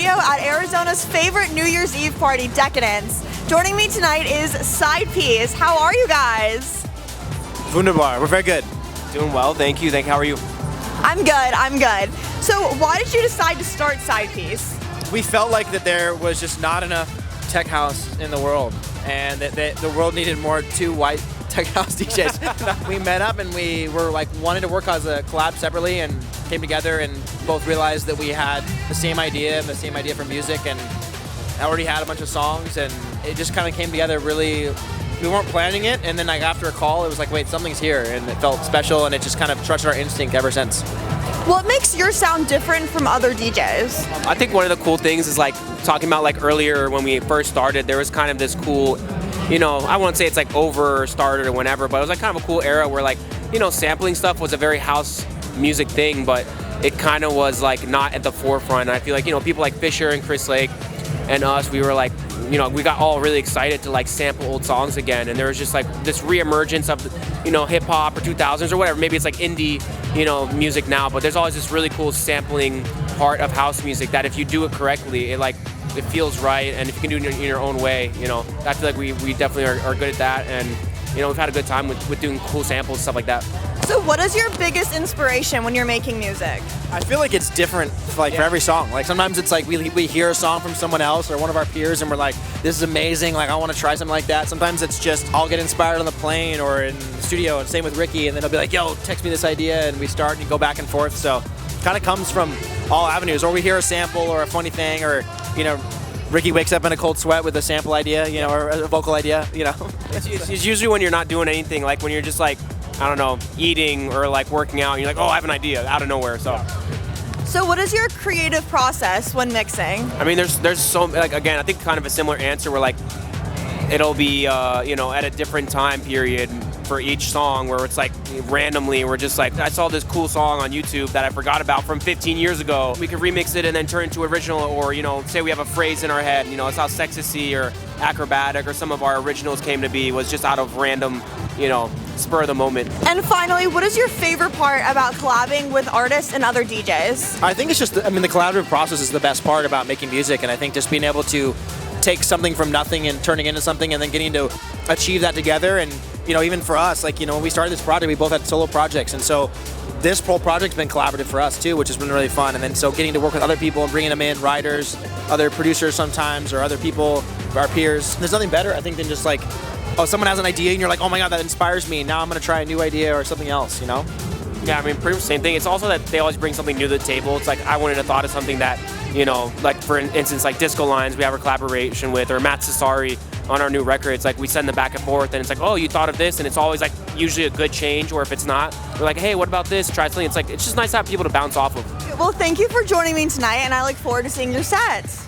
studio at Arizona's favorite New Year's Eve party, Decadence. Joining me tonight is Sidepiece. How are you guys? Wunderbar. We're very good. Doing well, thank you. How are you? I'm good. So why did you decide to start Sidepiece? We felt like that there was just not enough tech house in the world, and that the world needed more two white tech house DJs. We met up and we were like wanting to work as a collab separately, and came together and both realized that we had the same idea for music, and I already had a bunch of songs, and it just kind of came together really. We weren't planning it, and then like after a call, it was like, wait, something's here, and it felt special, and it just kind of trusted our instinct ever since. What makes your sound different from other DJs? I think one of the cool things is like talking about like earlier when we first started, there was kind of this cool, I won't say it's like over started or whenever, but it was like kind of a cool era where like, sampling stuff was a very house music thing, but it kind of was like not at the forefront. And I feel like, people like Fisher and Chris Lake and us, we were like, we got all really excited to like sample old songs again, and there was just like this reemergence of, hip hop or 2000s or whatever. Maybe it's like indie, music now, but there's always this really cool sampling part of house music that if you do it correctly, it feels right, and if you can do it in your own way, I feel like we definitely are good at that, and we've had a good time with doing cool samples and stuff like that. So what is your biggest inspiration when you're making music? I feel like it's different for every song. Like sometimes it's like we hear a song from someone else or one of our peers and we're like, this is amazing, like I want to try something like that. Sometimes it's just I'll get inspired on the plane or in the studio, and same with Ricky, and then he'll be like, yo, text me this idea, and we start and you go back and forth. So it kind of comes from all avenues, or we hear a sample or a funny thing, or Ricky wakes up in a cold sweat with a sample idea, or a vocal idea, It's usually when you're not doing anything, like when you're just like, I don't know, eating or like working out, and you're like, oh, I have an idea out of nowhere. So what is your creative process when mixing? I mean, there's so, like, again, I think kind of a similar answer where like it'll be at a different time period for each song, where it's like randomly we're just like, I saw this cool song on YouTube that I forgot about from 15 years ago. We could remix it and then turn it into original, or say we have a phrase in our head, it's how Sexy or Acrobatic or some of our originals came to be, was just out of random, spur of the moment. And finally, what is your favorite part about collabing with artists and other DJs? I think it's just, the collaborative process is the best part about making music, and I think just being able to take something from nothing and turning into something, and then getting to achieve that together. And even for us, like when we started this project, we both had solo projects, and so this whole project's been collaborative for us too, which has been really fun. And then so getting to work with other people and bringing them in, writers, other producers sometimes, or other people, our peers. There's nothing better, I think, than just like, oh, someone has an idea and you're like, oh my god, that inspires me, now I'm gonna try a new idea or something else, Yeah, I mean, pretty much the same thing. It's also that they always bring something new to the table. It's like, I wouldn't have thought of something that, like for instance, like Disco Lines, we have a collaboration with, or Matt Cesari on our new record. It's like we send them back and forth, and it's like, oh, you thought of this, and it's always like usually a good change, or if it's not, we're like, hey, what about this? Try something. It's like, it's just nice to have people to bounce off of. Well, thank you for joining me tonight, and I look forward to seeing your sets.